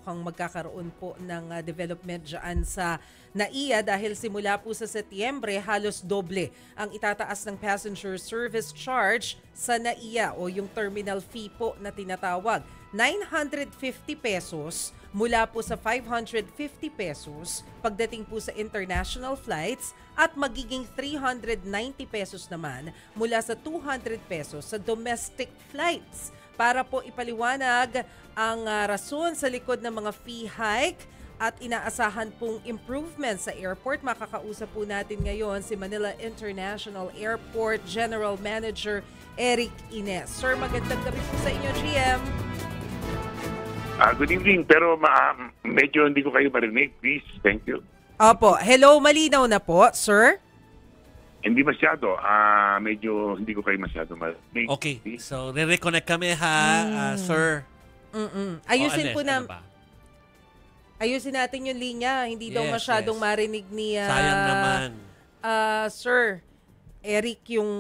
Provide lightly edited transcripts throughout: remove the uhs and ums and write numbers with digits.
mukhang magkakaroon po ng development dyan sa NAIA dahil simula po sa Setyembre, halos doble ang itataas ng passenger service charge sa NAIA o yung terminal fee po na tinatawag. 950 pesos mula po sa 550 pesos pagdating po sa international flights at magiging 390 pesos naman mula sa 200 pesos sa domestic flights. Para po ipaliwanag ang rason sa likod ng mga fee hike at inaasahan pong improvement sa airport, makakausap po natin ngayon si Manila International Airport General Manager Eric Ines. Sir, magandang gabi po sa inyo, GM. Good evening, pero medyo hindi ko kayo marinig. Please, thank you. Opo. Hello, malinaw na po, sir? Hindi masyado. Medyo hindi ko kayo masyado marinig. Okay, so re-reconnect kami ha, sir. Ayusin po na... Ano ba? Ayusin natin yung linya. Hindi daw Yes, masyadong yes. marinig ni... Sayang naman. Sir, Eric, yung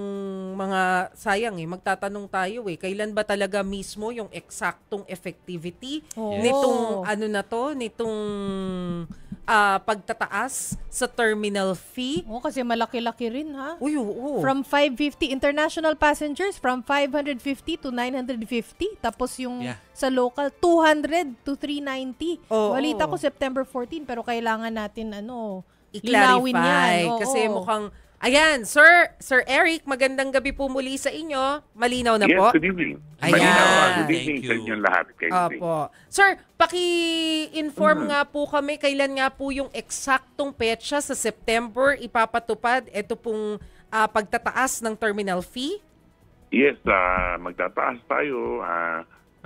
mga sayang magtatanong tayo kailan ba talaga mismo yung eksaktong effectivity nitong ano na to, nitong pagtataas sa terminal fee? Kasi malaki-laki rin ha. Uy, oo. From 550 international passengers, from 550 to 950. Tapos yung sa local, 200 to 390. Balita ko September 14, pero kailangan natin linawin yan. Kasi mukhang... Ayan, Sir Eric, magandang gabi po muli sa inyo. Malinaw na po? Yes, good evening. Ayan. Malinaw. Good evening Thank sa you. inyong lahat. Opo. Sir, paki-inform nga po kami kailan nga po yung eksaktong petsa sa September ipapatupad ito pong pagtataas ng terminal fee? Yes, magtataas tayo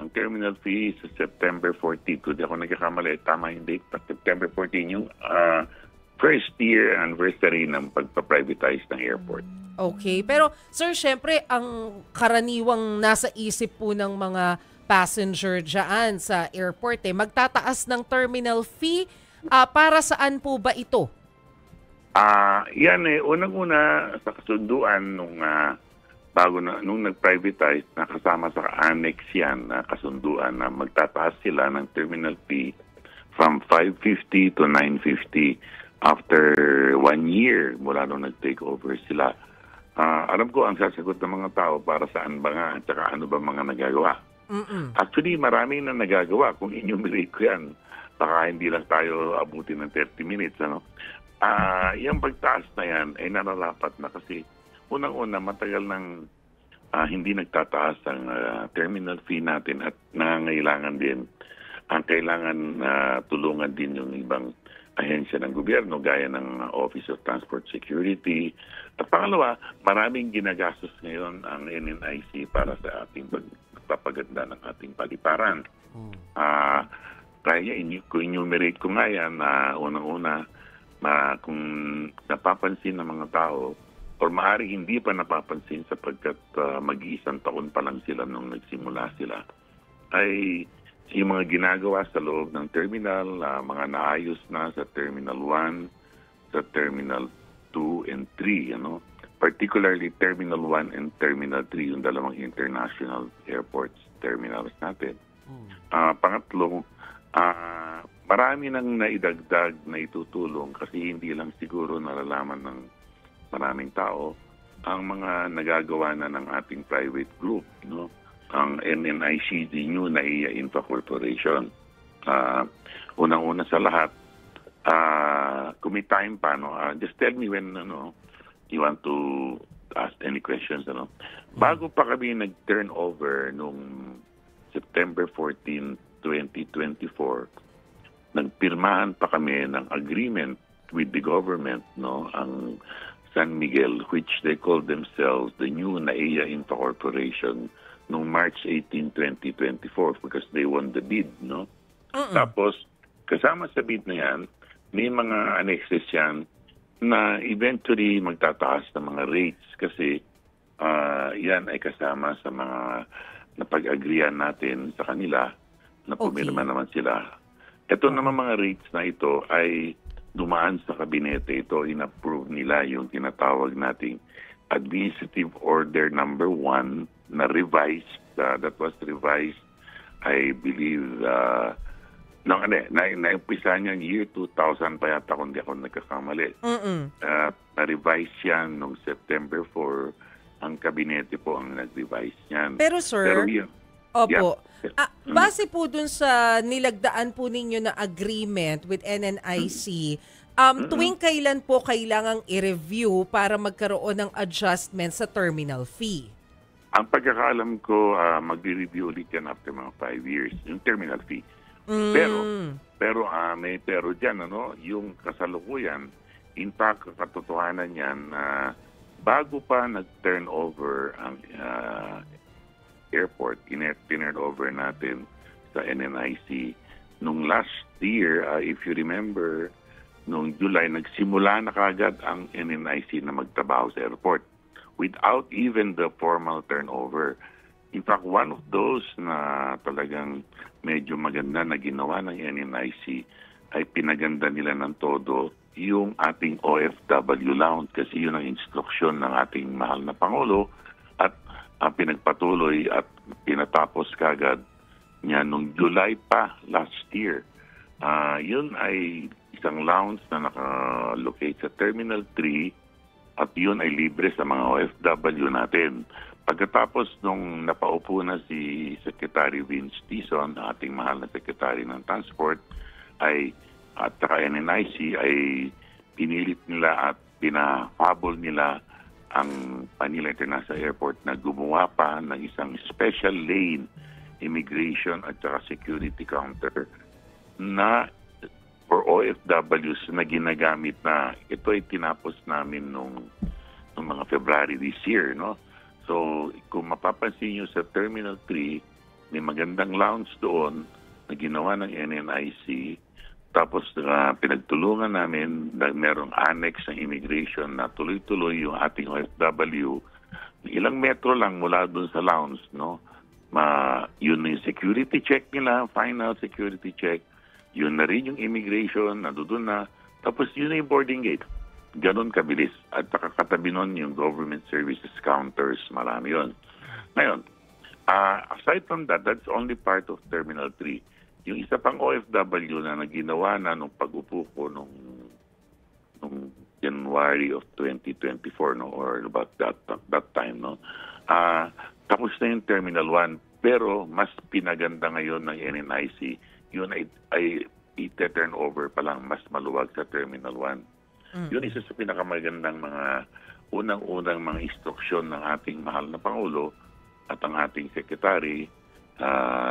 ng terminal fee sa September 14. Kung di ako nagkakamali, tama yung date. September 14 yung first year anniversary ng pagpa-privatize ng airport. Okay. Pero sir, syempre ang karaniwang nasa isip po ng mga passenger dyan sa airport magtataas ng terminal fee. Para saan po ba ito? Yan unang-una sa kasunduan nung nag-privatize, nakasama sa annex yan na kasunduan na magtataas sila ng terminal fee from 550 to 950 after 1 year mula nung nag-take over sila. Alam ko ang sasagot ng mga tao para saan ba nga at saka ano ba mga nagagawa. Actually, marami na nagagawa. Kung enumerate ko yan, baka hindi lang tayo abutin ng 30 minutes. Yung pagtaas na yan ay nararapat na kasi unang-una matagal nang hindi nagtataas ang terminal fee natin at nangangailangan din. Ang kailangan tulungan din yung ibang ahensya ng gobyerno gaya ng Office of Transport Security. At pangalawa, maraming ginagastos ngayon ang NNIC para sa ating pagpapaganda ng ating paliparan. Kaya kung enumerate ko nga yan na unang-una, kung napapansin ng mga tao, or maaari hindi pa napapansin sapagkat mag-iisang taon pa lang sila nung nagsimula sila, ay yung mga ginagawa sa loob ng terminal, mga naayos na sa Terminal 1, sa Terminal 2 and 3, particularly Terminal 1 and Terminal 3, yung dalawang international airports terminals natin. Pangatlo, marami nang naidagdag na itutulong kasi hindi lang siguro nalalaman ng maraming tao ang mga nagagawa na ng ating private group, ang NNIC, the new NAIA Infra Corporation. Unang-una sa lahat, kung may time pa, just tell me when you want to ask any questions. Bago pa kami nag-turn over nung September 14, 2024, nagpirmahan pa kami ng agreement with the government, ang San Miguel, which they call themselves the new NAIA Infra Corporation, noong March 18, 2024 because they won the bid, Tapos, kasama sa bid na yan, may mga annexes yan na eventually magtataas ng mga rates kasi yan ay kasama sa mga napag-agrian natin sa kanila na pumirma naman sila. Ito naman mga rates na ito ay dumaan sa kabinete. Ito, in-approve nila yung tinatawag nating Administrative Order number 1 na revised, that was revised, I believe, Naumpisa niya year 2000 pa yata kung di ako nagkakamali. Na-revise yan noong September 4. Ang kabinete po ang nag-revise niyan. Pero sir, opo, base po dun sa nilagdaan po ninyo na agreement with NNIC, tuwing kailan po kailangang i-review para magkaroon ng adjustment sa terminal fee? Ang pagkakaalam ko, magre-review ulit yan after mga 5 years, yung terminal fee. Pero may pero diyan, yung kasalukuyan, in fact, katotohanan yan, bago pa nag-turn over ang airport, tinurn over natin sa NNIC. Nung last year, if you remember, nung July, nagsimula na kagad ang NNIC na magtrabaho sa airport without even the formal turnover. In fact, one of those na talagang medyo maganda na ginawa ng NNIC ay pinaganda nila ng todo yung ating OFW lounge kasi yun ang instruksyon ng ating mahal na Pangulo at pinagpatuloy at pinatapos kagad niya nung July pa last year. Yun ay isang lounge na naka-locate sa Terminal 3 at yun ay libre sa mga OFW natin. Pagkatapos nung napaupo na si Secretary Vince Tison, ating mahal na Secretary ng Transport, at saka NNIC ay pinilit nila at pinapabol nila ang Manila International Airport na gumawa pa ng isang special lane, immigration at saka security counter na for OFWs na ginagamit na. Ito ay tinapos namin nung mga February this year, no? So, kung mapapansin nyo sa Terminal 3, may magandang lounge doon na ginawa ng NNIC. Tapos pinagtulungan namin na merong annex ng immigration na tuloy-tuloy yung ating OFW. Ilang metro lang mula doon sa lounge, no? Yun na yung security check nila, final security check. Yun na rin yung immigration, nandoon na. Tapos yun na yung boarding gate. Ganon kabilis. At katabi nun yung government services counters. Marami yun. Ngayon, aside from that, that's only part of Terminal 3. Yung isa pang OFW na naginawa na nung pag-upo ko nung January of 2024, no? Or about that time, no? Tapos na yung Terminal 1. Pero mas pinaganda ngayon ng NNIC. Yun ay i-turn over pa lang mas maluwag sa Terminal 1. Yun isa sa pinakamagandang mga unang-unang mga instruksyon ng ating mahal na Pangulo at ang ating Secretary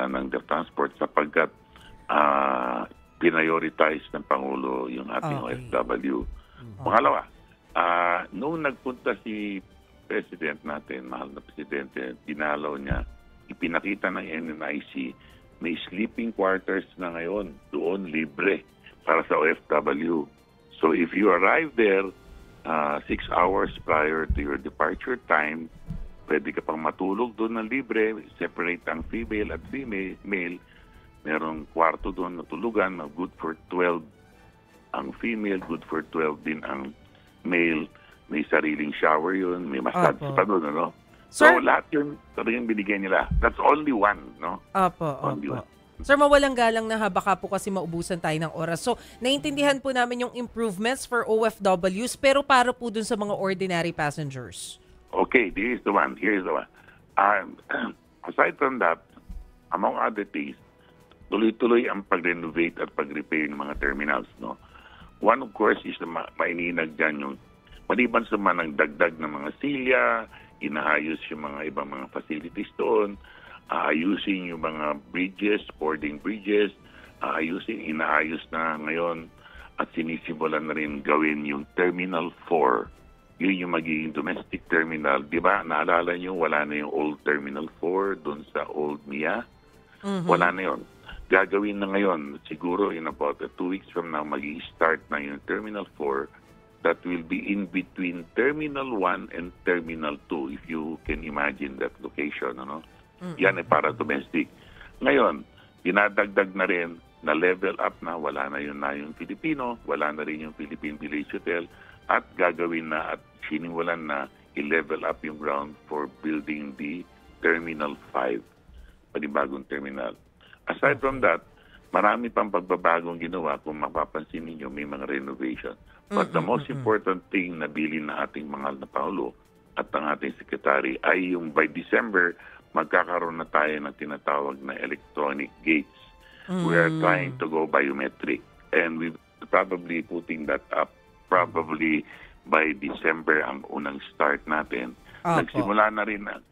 ng Transport sapagkat prioritize ng Pangulo yung ating OFW. Pangalawa, noong nagpunta si President natin, mahal na Presidente, dinalaw niya, ipinakita ng NNIC, may sleeping quarters na ngayon, doon libre para sa OFW. So if you arrive there 6 hours prior to your departure time, pwede ka pang matulog doon ng libre, separate ang female at male. Merong kwarto doon na tulugan na good for 12 ang female, good for 12 din ang male. May sariling shower yun, may massage pa doon, ano? So lahat yun, talagang binigyan nila. That's only one, no? Only one. Sir, mawalang galang na baka po kasi maubusan tayo ng oras. So, naintindihan po namin yung improvements for OFWs, pero para po dun sa mga ordinary passengers. Okay, here's the one. Aside from that, among other things, tuloy-tuloy ang pag-renovate at pag-repair ng mga terminals, no? One, of course, is maininag dyan yung maliban sa mga dagdag ng mga silya, inaayos yung mga ibang mga facilities doon, ayusin yung mga bridges, boarding bridges, inaayos na ngayon at sinisimulan na rin gawin yung Terminal 4. Yun yung magiging domestic terminal. Di ba, naalala nyo, wala na yung old Terminal 4 doon sa Old Mia? Wala na yun. Gagawin na ngayon, siguro in about 2 weeks from now, mag-i-start na yung Terminal 4 that will be in between Terminal 1 and Terminal 2, if you can imagine that location, ano? Yan ay para domestic. Ngayon, dinadagdag na rin na level up na, wala na yung Filipino, wala na rin yung Philippine Village Hotel, at gagawin na at sinimulan na i-level up yung ground for building the Terminal 5, panibagong terminal. Aside from that, marami pang pagbabagong ginawa. Kung mapapansin ninyo, may mga renovation. But the most important thing na bilin na ating mahal na Pangulo at ang ating Secretary ay yung by December, magkakaroon na tayo ng tinatawag na electronic gates. We are trying to go biometric. And we probably putting that up probably by December ang unang start natin. Nagsimula na rin ang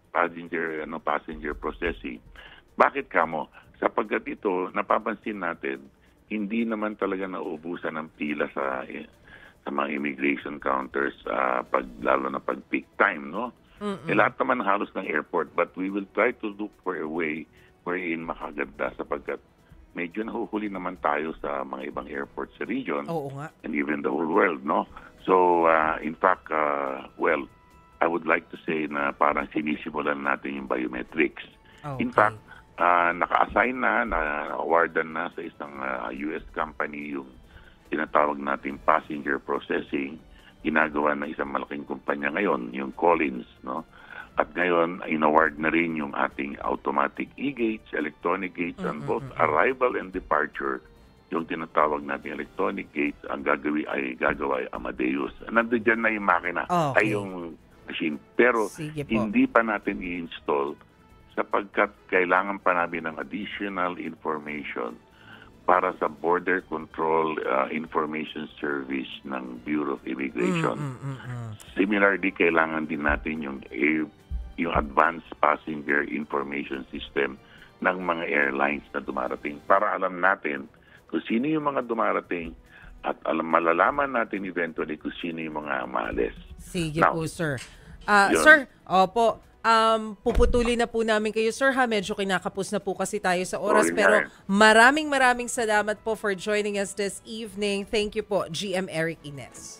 passenger processing. Bakit kamo? Sapagkat ito, napapansin natin, hindi naman talaga nauubusan ng pila sa mga immigration counters lalo na pag peak time, no? Lahat naman halos ng airport, but we will try to look for a way wherein makaganda sapagkat medyo nahuhuli naman tayo sa mga ibang airports sa region. Oo nga. And even the whole world, no? So, in fact, well, I would like to say na parang sinisimulan natin yung biometrics. Okay. In fact, naka-assign na-awardan na sa isang US company yung tinatawag natin passenger processing. Ginagawa ng isang malaking kumpanya ngayon, yung Collins, no? At ngayon, in-award na rin yung ating automatic e-gates, electronic gates on both arrival and departure. Yung tinatawag natin electronic gates, ang gagawa ay Amadeus. Nandiyan na yung makina, ay yung machine. Pero hindi pa natin i-install sapagkat kailangan pa namin ng additional information para sa Border Control Information Service ng Bureau of Immigration. Similarly, kailangan din natin yung Advanced Passenger Information System ng mga airlines na dumarating para alam natin kung sino yung mga dumarating at malalaman natin eventually kung sino yung mga maalis. Sige po, sir. Sir, opo. Puputulin na po namin kayo, sir, ha? Medyo kinakapos na po kasi tayo sa oras. Pero maraming salamat po for joining us this evening. Thank you po, GM Eric Ines.